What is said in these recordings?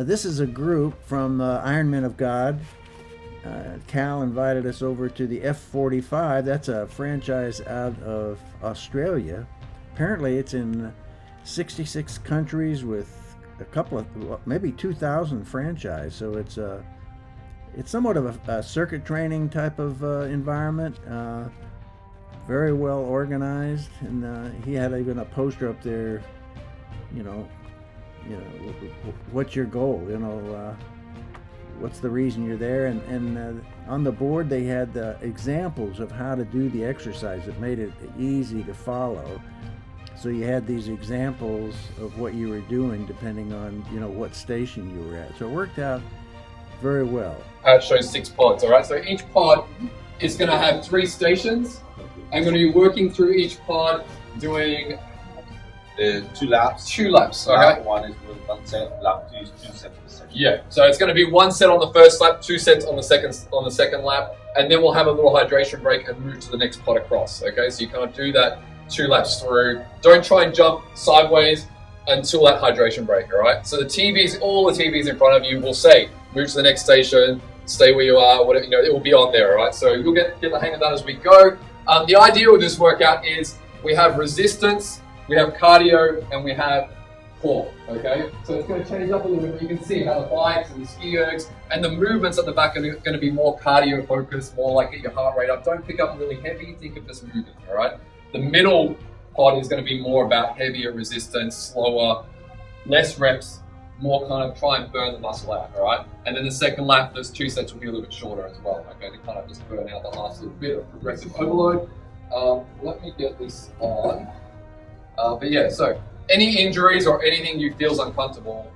this is a group from Iron Men of God. Cal invited us over to the F45. That's a franchise out of Australia. Apparently it's in 66 countries with a couple of, maybe 2,000 franchise. So it's somewhat of a circuit training type of environment. Very well organized, and he had even a poster up there. What's your goal? What's the reason you're there? And on the board they had examples of how to do the exercise. It made it easy to follow. So you had these examples of what you were doing depending on what station you were at. So it worked out very well. It shows 6 pods, all right? So each pod is going to have 3 stations. I'm going to be working through each pod doing the 2 laps. 2 laps, all right? One is with 1 set, lap 2 is 2 sets for the second. Yeah, so it's going to be 1 set on the first lap, 2 sets on the second lap, and then we'll have a little hydration break and move to the next pod across, okay? So you can't do that 2 laps through. Don't try and jump sideways until that hydration break, all right? So all the TVs in front of you will say, move to the next station, stay where you are, whatever, it will be on there, all right? So you'll get the hang of that as we go. The idea with this workout is we have resistance, we have cardio, and we have core, okay? So it's going to change up a little bit, but you can see how the bikes and the ski ergs and the movements at the back are going to be more cardio focused, more like get your heart rate up. Don't pick up really heavy, think of just moving, all right? The middle pod is going to be more about heavier resistance, slower, less reps, more kind of try and burn the muscle out, all right? And then the second lap, those 2 sets will be a little bit shorter as well, okay? To kind of just burn out the last little bit of progressive overload. Let me get this on. But yeah, so any injuries or anything you feel's uncomfortable,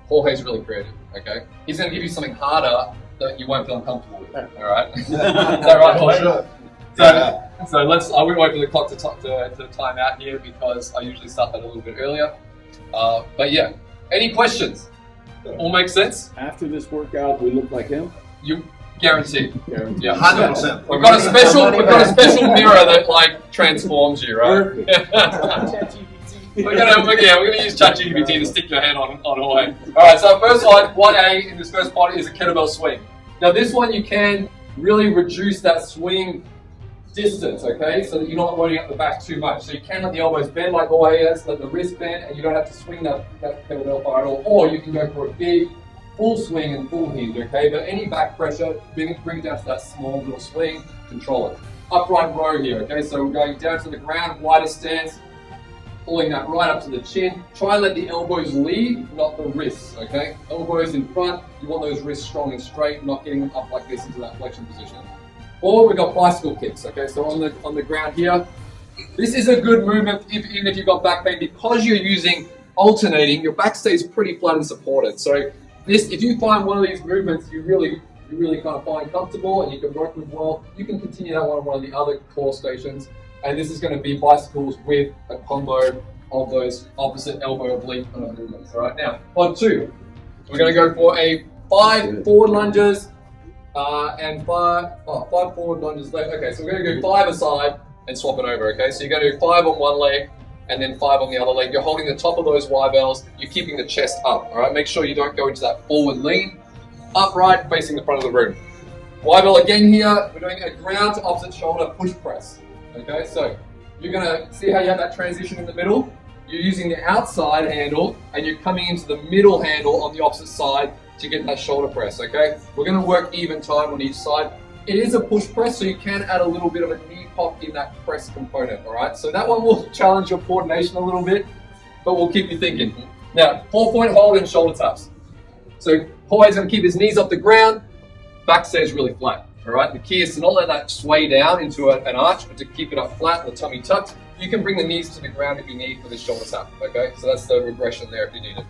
Jorge's really creative, okay? He's going to give you something harder that you won't feel uncomfortable with, all right? Is that right, Jorge? Sure. So I won't wait for the clock to time out here because I usually start that a little bit earlier. But yeah, any questions? All makes sense? After this workout, we look like him? You guaranteed. Guaranteed. Yeah, 100%. We've got a special mirror that transforms you, right? We're gonna use ChatGPT to stick your head on Jorge. Alright, so first one, 1A in this first part is a kettlebell swing. Now this one you can really reduce that swing distance, okay? So that you're not loading up the back too much. So you can let the elbows bend like Jorge has, let the wrist bend, and you don't have to swing that kettlebell far at all. Or you can go for a big full swing and full hinge, okay? But any back pressure, bring it down to that small little swing, control it. Upright row here, okay? So we're going down to the ground, wider stance, pulling that right up to the chin. Try and let the elbows lead, not the wrists, okay? Elbows in front, you want those wrists strong and straight, not getting them up like this into that flexion position. Or we've got bicycle kicks, okay? So on the ground here, this is a good movement even if you've got back pain, because you're using alternating, your back stays pretty flat and supported. So if you find one of these movements you really kind of find comfortable and you can work with well, you can continue that on one of the other core stations. And this is going to be bicycles with a combo of those opposite elbow oblique movements. All right, now pod 2, we're going to go for a 5 forward lunges and 5 forward lunges left. Okay, so we're going to go 5 aside and swap it over. Okay, so you're going to do 5 on one leg and then 5 on the other leg. You're holding the top of those Y-bells. You're keeping the chest up. All right, make sure you don't go into that forward lean. Upright, facing the front of the room. Y-bell again here. We're doing a ground to opposite shoulder push press. Okay, so you're going to see how you have that transition in the middle. You're using the outside handle and you're coming into the middle handle on the opposite side to get that shoulder press, okay? We're going to work even time on each side. It is a push press, so you can add a little bit of a knee pop in that press component, all right? So that one will challenge your coordination a little bit, but we'll keep you thinking. Now, 4-point hold and shoulder taps. So Jorge's going to keep his knees off the ground, back stays really flat. All right, the key is to not let that sway down into an arch, but to keep it up flat, the tummy tucked. You can bring the knees to the ground if you need for this shoulder tap, okay? So that's the regression there if you need it.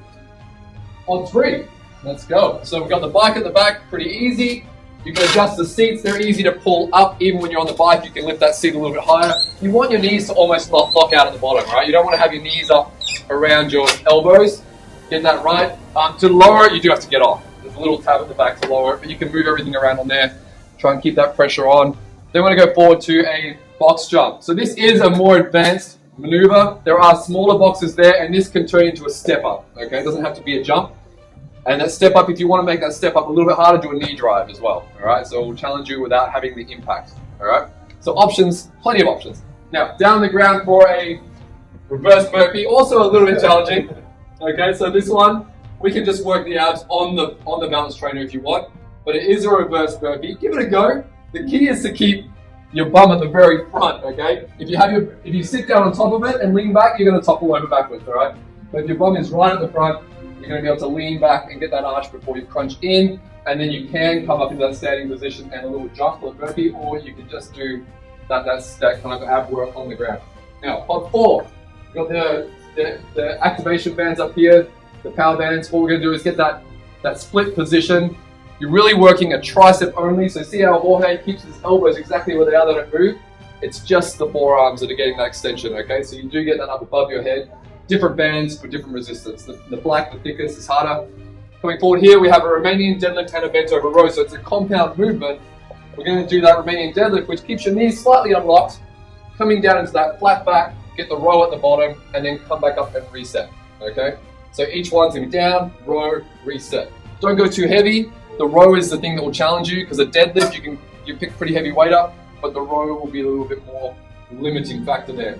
On 3, let's go. So we've got the bike at the back, pretty easy. You can adjust the seats, they're easy to pull up. Even when you're on the bike, you can lift that seat a little bit higher. You want your knees to almost lock out at the bottom, right? You don't want to have your knees up around your elbows. Get that right. To lower it, you do have to get off. There's a little tab at the back to lower it, but you can move everything around on there. Try and keep that pressure on. Then we're going to go forward to a box jump. So this is a more advanced maneuver. There are smaller boxes there, and this can turn into a step up. Okay, it doesn't have to be a jump. And that step up, if you want to make that step up a little bit harder, do a knee drive as well. All right, so we'll challenge you without having the impact. All right, so options, plenty of options. Now, down on the ground for a reverse burpee, also a little bit challenging. Okay, so this one, we can just work the abs on the balance trainer if you want, but it is a reverse burpee. Give it a go. The key is to keep your bum at the very front, okay? If you sit down on top of it and lean back, you're gonna topple over backwards, all right? But if your bum is right at the front, you're gonna be able to lean back and get that arch before you crunch in, and then you can come up into that standing position and a little jump or burpee, or you can just do that kind of ab work on the ground. Now, pod 4, we've got the activation bands up here, the power bands. What we're gonna do is get that split position. You're really working a tricep only, so see how Jorge keeps his elbows exactly where they are, they don't move. It's just the forearms that are getting that extension, okay? So you do get that up above your head. Different bands for different resistance. The black, the thickest, is harder. Coming forward here, we have a Romanian deadlift and a bent over row, so it's a compound movement. We're going to do that Romanian deadlift, which keeps your knees slightly unlocked, coming down into that flat back, get the row at the bottom, and then come back up and reset, okay? So each one's going to be down, row, reset. Don't go too heavy. The row is the thing that will challenge you, because a deadlift, you pick pretty heavy weight up, but the row will be a little bit more limiting factor there.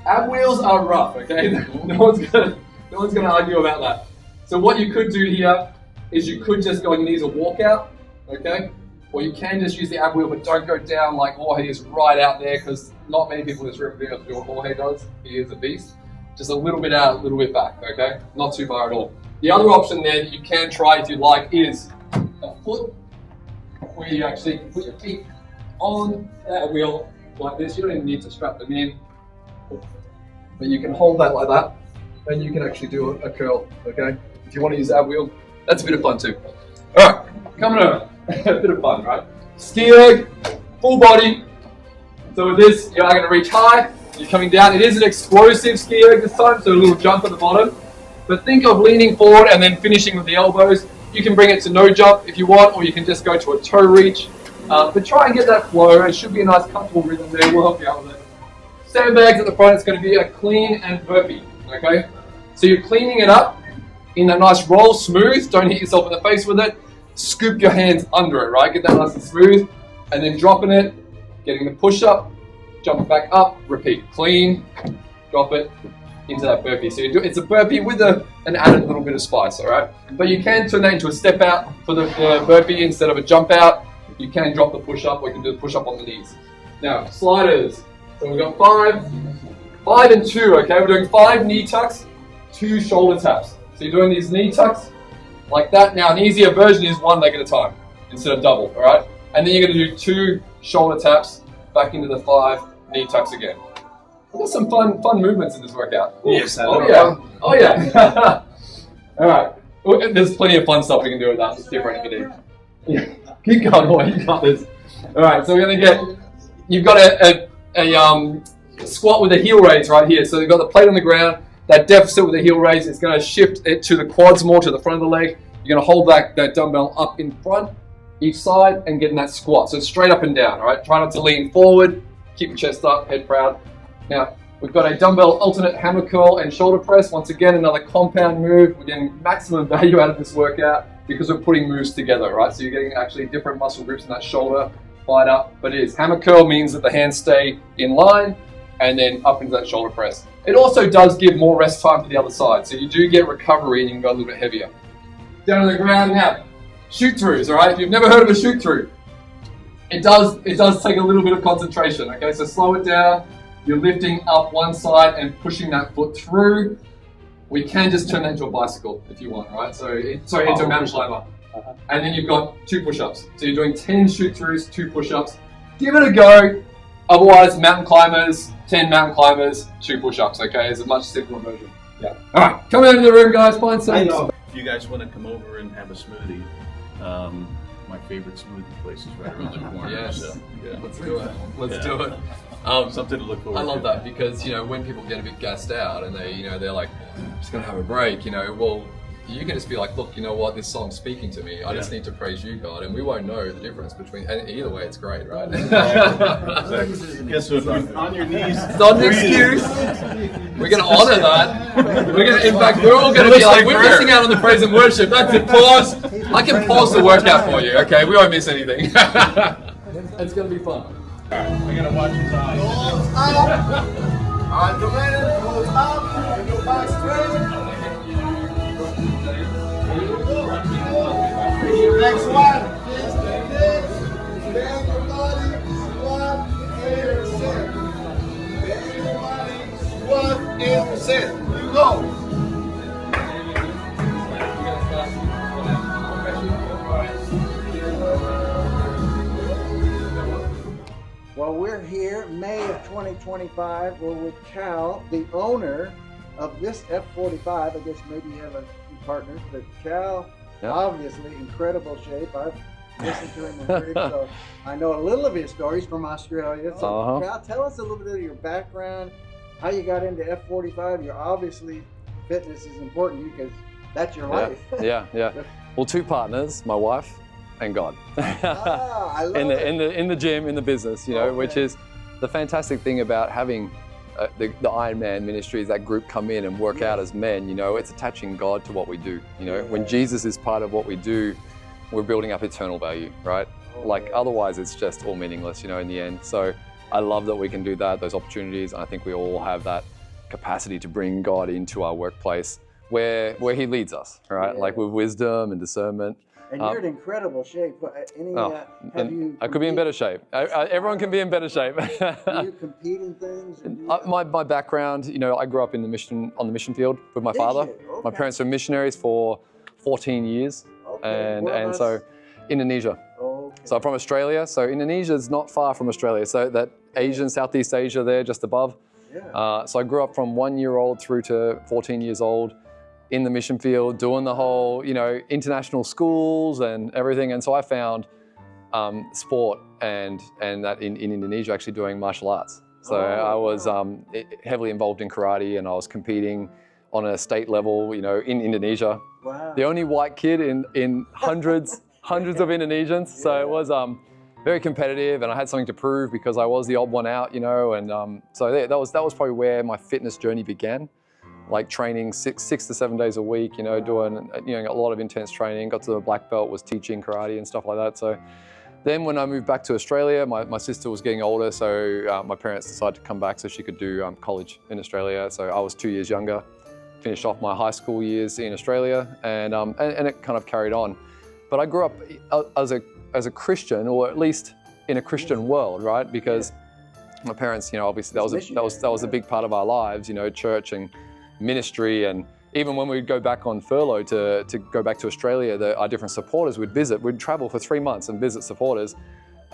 Ab wheels are rough, okay? No one's gonna argue about that. So what you could do here is you could just go on your knees and walk out, okay? Or you can just use the ab wheel, but don't go down like Jorge is right out there, because not many people in this room are able to do what Jorge does. He is a beast. Just a little bit out, a little bit back, okay? Not too far at all. The other option there that you can try if you'd like is a foot, where you actually put your feet on that wheel like this. You don't even need to strap them in, but you can hold that like that, and you can actually do a curl, okay? If you want to use that wheel, that's a bit of fun too. All right, coming over, a bit of fun, right? Ski erg, full body. So with this, you are going to reach high, you're coming down. It is an explosive ski erg this time, so a little jump at the bottom. But think of leaning forward and then finishing with the elbows. You can bring it to no jump if you want, or you can just go to a toe reach. But try and get that flow. It should be a nice comfortable rhythm there. We'll help you out with it. Sandbags at the front, it's going to be a clean and burpee, okay? So you're cleaning it up in that nice roll, smooth. Don't hit yourself in the face with it. Scoop your hands under it, right? Get that nice and smooth. And then dropping it, getting the push up, jump it back up, repeat. Clean, drop it into that burpee. So it's a burpee with an added little bit of spice, all right? But you can turn that into a step out for the burpee instead of a jump out. You can drop the push up, or you can do the push up on the knees. Now, sliders. So we've got 5 and 2, okay? We're doing 5 knee tucks, 2 shoulder taps. So you're doing these knee tucks like that. Now, an easier version is 1 leg at a time instead of double, all right? And then you're going to do 2 shoulder taps back into the 5 knee tucks again. We've got some fun movements in this workout. Yes, I Oh know. yeah. Oh yeah. All right. Well, there's plenty of fun stuff we can do with that. It's different if you need. Yeah. Keep going, boy. You got this. All right. So we're gonna get. You've got a squat with a heel raise right here. So you've got the plate on the ground. That deficit with the heel raise is going to shift it to the quads more, to the front of the leg. You're going to hold that dumbbell up in front, each side, and get in that squat. So it's straight up and down. All right. Try not to lean forward. Keep your chest up, head proud. Now, we've got a dumbbell alternate hammer curl and shoulder press. Once again, another compound move. We're getting maximum value out of this workout because we're putting moves together, right? So you're getting actually different muscle groups in that shoulder fired up. But it is hammer curl means that the hands stay in line and then up into that shoulder press. It also does give more rest time for the other side. So you do get recovery and you can go a little bit heavier. Down on the ground now. Shoot throughs, all right? If you've never heard of a shoot through, it does take a little bit of concentration, okay? So slow it down. You're lifting up one side and pushing that foot through. We can just turn that into a bicycle if you want, right? So into a mountain climber. And then you've got 2 push-ups. So you're doing 10 shoot-throughs, 2 push-ups. Give it a go. Otherwise, mountain climbers, 10 mountain climbers, 2 push-ups, okay? It's a much simpler version. Yeah. All right, come out into the room, guys. Find some. If you guys want to come over and have a smoothie, my favorite smoothie place is right around the corner. Yes. So, yeah. Let's do it. Let's do it. Something to look forward to. I love that because, when people get a bit gassed out and they're like, I'm just going to have a break, well, you can just be like, look, you know what, this song's speaking to me. I just need to praise you, God, and we won't know the difference between. And either way, it's great, right? Guess what? On your knees. It's not an excuse. We're going to honor that. We're going to, in fact, we're all going to be like, we're missing out on the praise and worship. That's it. Pause. I can pause the workout for you. Okay, we won't miss anything. It's going to be fun. I gotta watch his eyes. On command, goes up, and go back straight. Next one. Bend your body, squat, and sit. Bend your body, squat, and sit. You go. Well, we're here, May of 2025. We're with Cal, the owner of this F45. I guess maybe you have a few partners, but Cal, obviously incredible shape. I've listened to him and heard him, so I know a little of his stories from Australia. So, Cal, tell us a little bit of your background, how you got into F45. You're obviously, fitness is important because that's your life. Yeah. Well, two partners, my wife and God. I love it. in the gym, in the business, you know, which is the fantastic thing about having the Iron Man ministry is that group come in and work out as men, you know, it's attaching God to what we do. You know, when Jesus is part of what we do, we're building up eternal value, right? Like otherwise it's just all meaningless, you know, in the end. So I love that we can do that, those opportunities. And I think we all have that capacity to bring God into our workplace where he leads us, right? Like with wisdom and discernment. And you're in incredible shape. I could be in better shape. Everyone can be in better shape. Do you compete in things? My background, you know, I grew up on the mission field with my father. Okay. My parents were missionaries for 14 years, and so Indonesia. Okay. So I'm from Australia. So Indonesia is not far from Australia. So that Asian, Southeast Asia there, just above. Yeah. So I grew up from 1 year old through to 14 years old. In the mission field, doing the whole, you know, international schools and everything. And so I found sport and that in Indonesia actually doing martial arts. So I was heavily involved in karate and I was competing on a state level, you know, in Indonesia. Wow. The only white kid in hundreds of Indonesians. So it was very competitive and I had something to prove because I was the odd one out, you know, and so that was probably where my fitness journey began. Like training 6 to 7 days a week, you know, doing, you know, a lot of intense training, got to the black belt, was teaching karate and stuff like that. So then when I moved back to Australia, my sister was getting older, so my parents decided to come back so she could do college in Australia. So I was 2 years younger, finished off my high school years in Australia and it kind of carried on. But I grew up as a Christian, or at least in a Christian world, right? Because my parents, you know, obviously that was a big part of our lives, you know, church and ministry, and even when we'd go back on furlough to go back to Australia, our different supporters would visit. We'd travel for 3 months and visit supporters,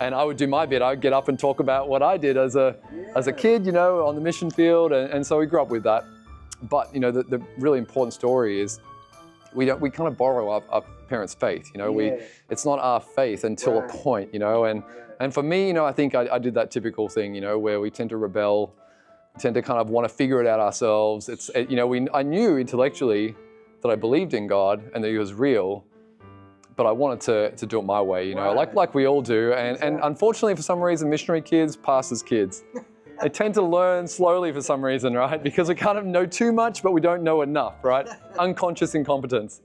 and I would do my bit. I'd get up and talk about what I did as a kid, you know, on the mission field, and so we grew up with that. But you know, the really important story is we kind of borrow our parents' faith. You know, it's not our faith until a point, you know, and for me, you know, I think I did that typical thing, you know, where we tend to rebel. Tend to kind of want to figure it out ourselves. You know, I knew intellectually that I believed in God and that He was real, but I wanted to do it my way, you know, like we all do. And unfortunately, for some reason, missionary kids, pastors' kids, they tend to learn slowly for some reason, right? Because we kind of know too much, but we don't know enough, right? Unconscious incompetence.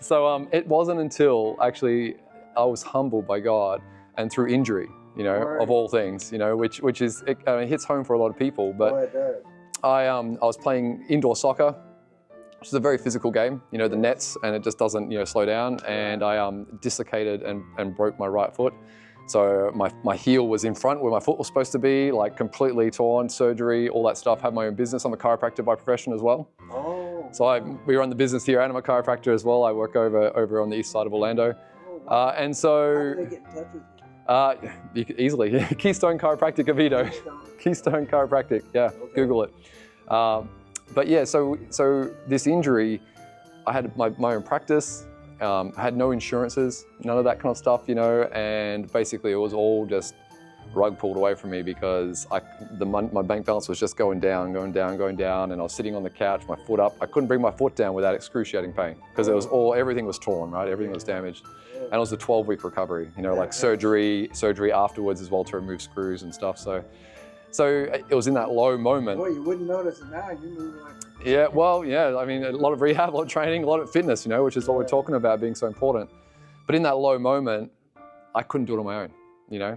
So it wasn't until actually I was humbled by God and through injury, you know, of all things, you know, which is, it hits home for a lot of people. But I was playing indoor soccer, which is a very physical game, you know, the nets, and it just doesn't, you know, slow down. And I dislocated and broke my right foot. So my heel was in front where my foot was supposed to be, like completely torn, surgery, all that stuff. Had my own business. I'm a chiropractor by profession as well. So we run the business here, and I'm a chiropractor as well. I work over on the east side of Orlando. And so... How do they get in touch with you? You could easily. Keystone Chiropractic Oviedo. Keystone Chiropractic, yeah, okay. Google it. But yeah, so this injury, I had my own practice, I had no insurances, none of that kind of stuff, you know, and basically it was all just rug pulled away from me because my bank balance was just going down, and I was sitting on the couch, my foot up. I couldn't bring my foot down without excruciating pain because everything was torn, right? Everything was damaged. And it was a 12-week recovery, you know, like surgery afterwards as well to remove screws and stuff. So it was in that low moment. Boy, you wouldn't notice it now. You move like... Yeah, well, yeah, I mean, a lot of rehab, a lot of training, a lot of fitness, you know, which is what we're talking about being so important. But in that low moment, I couldn't do it on my own, you know,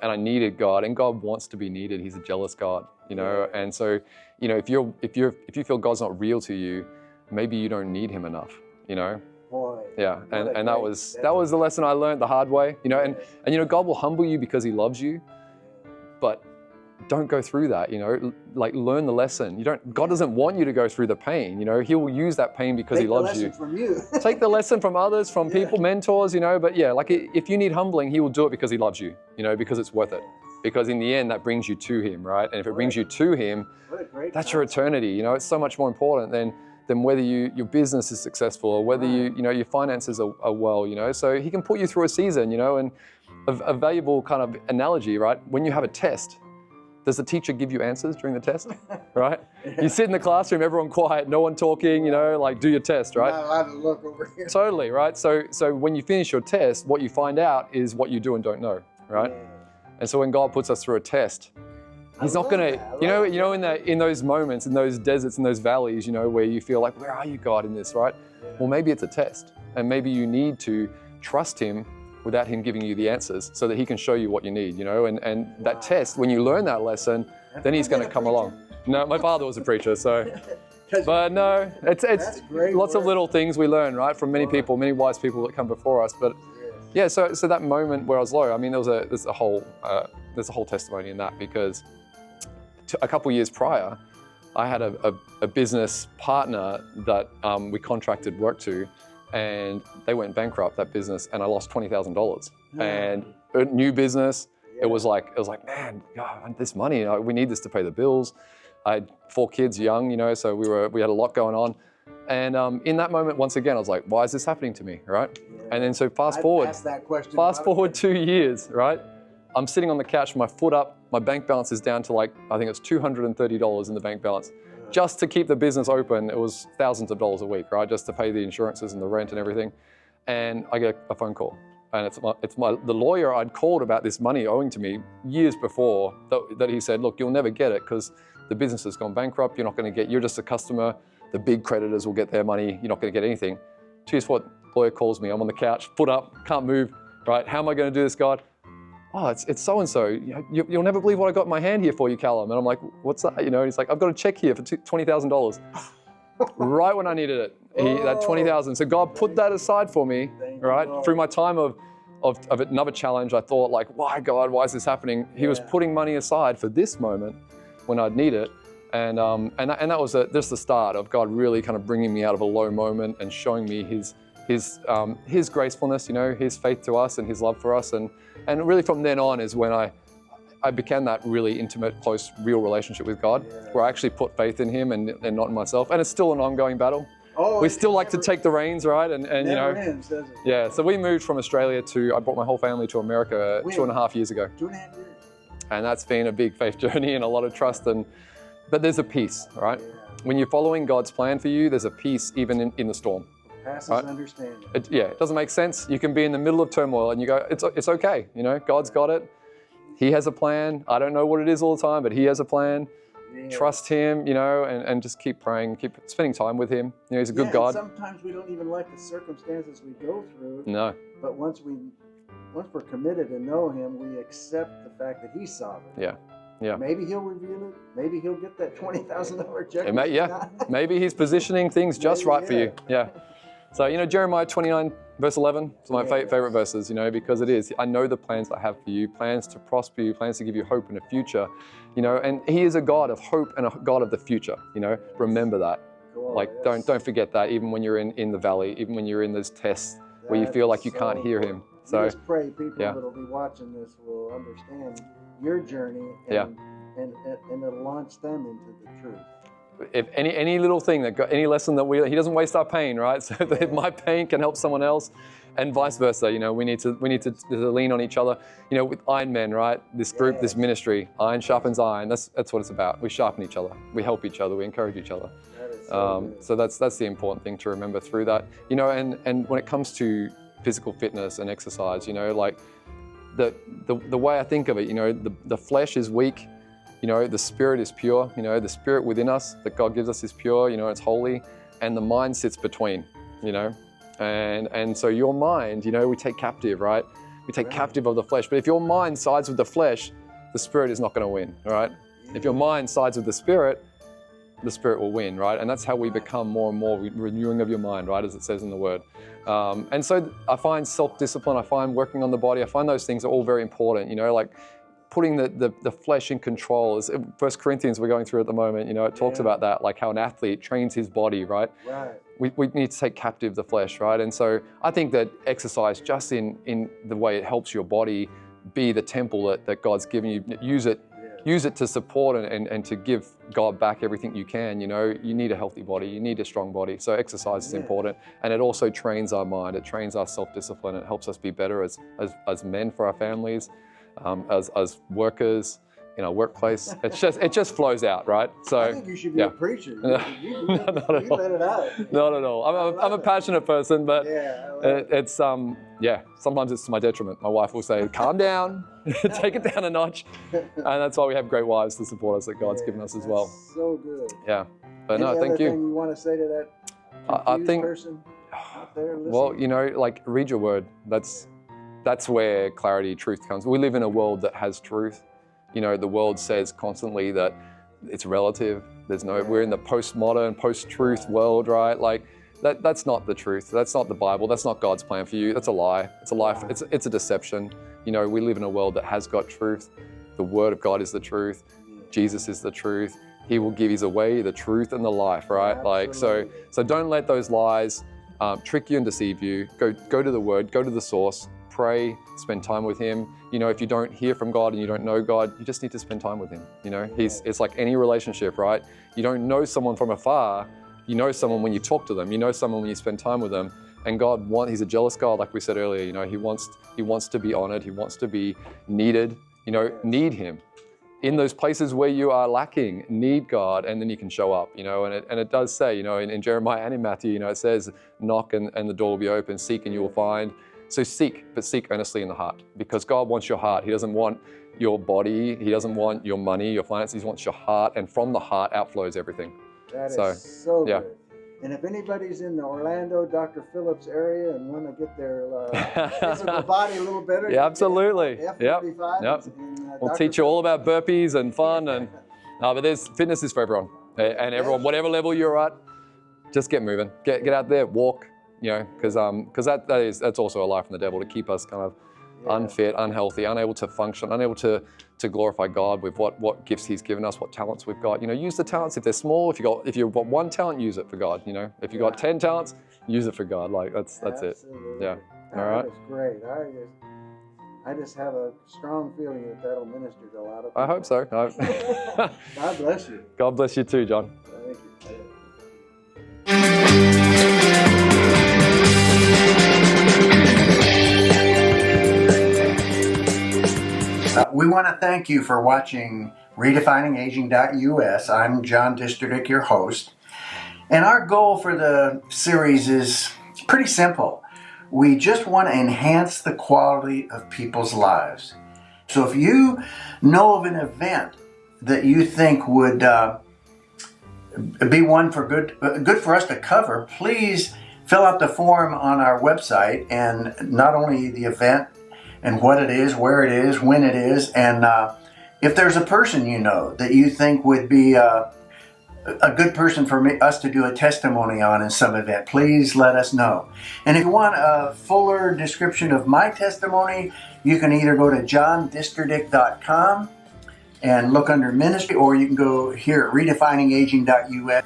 and I needed God, and God wants to be needed. He's a jealous God, you know, and so, you know, if you feel God's not real to you, maybe you don't need him enough, you know. Boy, yeah, and that was the lesson I learned the hard way, you know, and you know, God will humble you because he loves you, but don't go through that, you know, like learn the lesson. God doesn't want you to go through the pain, you know, he will use that pain because he loves you. Take the lesson from you. Take the lesson from others, from people, mentors, you know, but yeah, like if you need humbling, he will do it because he loves you, you know, because it's worth it. Because in the end, that brings you to him, right? And if it brings you to him, that's your eternity, you know, it's so much more important than whether your business is successful or whether you know, your finances are well, you know, so he can put you through a season, you know, and a valuable kind of analogy, right? When you have a test, does the teacher give you answers during the test, right? You sit in the classroom, everyone quiet, no one talking, you know, like do your test, right? Not allowed to look over here. Totally, right? So when you finish your test, what you find out is what you do and don't know, right? And so when God puts us through a test, he's not gonna, you know, in those moments, in those deserts, in those valleys, you know, where you feel like, where are you, God, in this, right? Well, maybe it's a test, and maybe you need to trust him without him giving you the answers so that he can show you what you need, you know, and that test, when you learn that lesson, then he's going to come along. No, my father was a preacher, so, but no, it's lots of little things we learn, right, from many people, many wise people that come before us. But yeah, so that moment where I was low, I mean, there's a whole testimony in that, because a couple years prior, I had a business partner that we contracted work to, and they went bankrupt, that business, and I lost $20,000. And a new business, it was like, man, God, this money, we need this to pay the bills. I had 4 kids young, you know, so we had a lot going on. And in that moment, once again, I was like, why is this happening to me, right? And then so fast forward 2 years, right? I'm sitting on the couch, my foot up, my bank balance is down to like, I think it's $230 in the bank balance. Just to keep the business open, it was thousands of dollars a week, right? Just to pay the insurances and the rent and everything. And I get a phone call, and the lawyer I'd called about this money owing to me years before, that he said, look, you'll never get it because the business has gone bankrupt. You're just a customer. The big creditors will get their money. You're not going to get anything. Cheers, what lawyer calls me. I'm on the couch, foot up, can't move, right? How am I going to do this, God? Oh, it's so-and-so. You'll never believe what I got in my hand here for you, Callum. And I'm like, what's that? You know, he's like, I've got a check here for $20,000. Right when I needed it, that $20,000. So God put that aside for me, right? Through my time of another challenge, I thought like, why God, why is this happening? He was putting money aside for this moment when I'd need it. And that was just the start of God really kind of bringing me out of a low moment and showing me his gracefulness, you know, his faith to us and his love for us. And really from then on is when I began that really intimate, close, real relationship with God, where I actually put faith in him and not in myself. And it's still an ongoing battle. We still like to take the reins, right? And you know, ends, does it? Yeah, so we moved from Australia I brought my whole family to America 2.5 years ago. 2.5 years. And that's been a big faith journey and a lot of trust. But there's a peace, right? When you're following God's plan for you, there's a peace even in the storm. Passes understanding. It doesn't make sense. You can be in the middle of turmoil and you go, it's okay. You know, God's got it. He has a plan. I don't know what it is all the time, but he has a plan. Trust him, you know, and just keep praying, keep spending time with him. You know, he's a good God. Sometimes we don't even like the circumstances we go through. No. But once we're committed to know him, we accept the fact that he's sovereign. Yeah. Maybe he'll reveal it. Maybe he'll get that $20,000 check. Maybe he's positioning things just right for you. Yeah. So, you know, Jeremiah 29, verse 11, it's my favorite verses, you know, because it is. I know the plans I have for you, plans to prosper you, plans to give you hope and a future, you know, and he is a God of hope and a God of the future, you know, remember that. Like, don't forget that, even when you're in the valley, even when you're in those tests where you feel like you can't hear him. So just pray people that'll be watching this will understand your journey and it'll launch them into the truth. If any little thing any lesson that he doesn't waste our pain, right? So if my pain can help someone else, and vice versa. We need to lean on each other. With Iron Men, right? This group, this ministry, iron sharpens iron. That's what it's about. We sharpen each other. We help each other. We encourage each other. So that's the important thing to remember through that. And when it comes to physical fitness and exercise, like the way I think of it, the flesh is weak. The spirit is pure. The spirit within us that God gives us is pure. It's holy, and the mind sits between. And so your mind, we take captive, right? We take captive of the flesh. But if your mind sides with the flesh, the spirit is not going to win, right? If your mind sides with the spirit will win, right? And that's how we become more and more renewing of your mind, right? As it says in the Word. And so I find self-discipline, I find working on the body, I find those things are all very important, like putting the flesh in control. Is 1 Corinthians we're going through at the moment, it talks about that, like how an athlete trains his body, right? We need to take captive the flesh, right? And so I think that exercise, just in the way it helps your body be the temple that God's given you, use it to support and to give God back everything you can. You need a healthy body, you need a strong body. So exercise is important, and it also trains our mind, it trains our self-discipline, it helps us be better as men for our families, as workers in our workplace. It just flows out, right? So I think you should be a preacher. You Not at all. let it out. Not at all. I'm a passionate person, but it's sometimes it's to my detriment. My wife will say, "Calm down, take it down a notch," and that's why we have great wives to support us that God's given us as well. So good. Yeah, but Any thank other you. thing you want to say to that I confused think, person out there listening? well, read your Word. That's where clarity, truth comes. We live in a world that has truth. The world says constantly that it's relative. We're in the postmodern, post-truth world, right? Like that's not the truth. That's not the Bible. That's not God's plan for you. That's a lie. It's a lie. It's a deception. We live in a world that has got truth. The Word of God is the truth. Jesus is the truth. He will give His way, the truth, and the life, right? Absolutely. So don't let those lies trick you and deceive you. Go to the Word. Go to the source. Pray. Spend time with Him. If you don't hear from God and you don't know God, you just need to spend time with Him. It's like any relationship, right? You don't know someone from afar. You know someone when you talk to them. You know someone when you spend time with them. And God He's a jealous God, like we said earlier. He wants to be honored. He wants to be needed. Need Him. In those places where you are lacking, need God, and then you can show up. And it does say, in Jeremiah and in Matthew, it says, knock and the door will be open, seek and you will find. So seek, but seek earnestly in the heart, because God wants your heart. He doesn't want your body. He doesn't want your money, your finances. He wants your heart, and from the heart outflows everything. That is so good. And if anybody's in the Orlando, Dr. Phillips area and want to get their physical body a little better, absolutely. F45. Yep. And, We'll teach you all about burpees and fun, but fitness is for everyone, and everyone, whatever level you're at, just get moving, get out there, walk. Because that's also a lie from the devil, to keep us kind of unfit, unhealthy, unable to function, unable to glorify God with what gifts He's given us, what talents we've got. Use the talents if they're small. If you've got one talent, use it for God. If you've got 10 talents, use it for God. That's it. Yeah. All right. That's great. I just have a strong feeling that'll minister to a lot of people. I hope so. God bless you. God bless you too, John. Thank you. We want to thank you for watching redefiningaging.us. I'm John District, your host. And our goal for the series is pretty simple. We just want to enhance the quality of people's lives. So if you know of an event that you think would be one for good for us to cover, please fill out the form on our website, and not only the event and what it is, where it is, when it is, and if there's a person that you think would be a good person for us to do a testimony on in some event, please let us know. And if you want a fuller description of my testimony, you can either go to johndistrict.com and look under ministry, or you can go here at redefiningaging.us.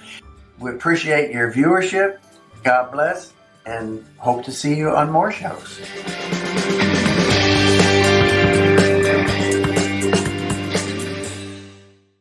We appreciate your viewership. God bless, and hope to see you on more shows.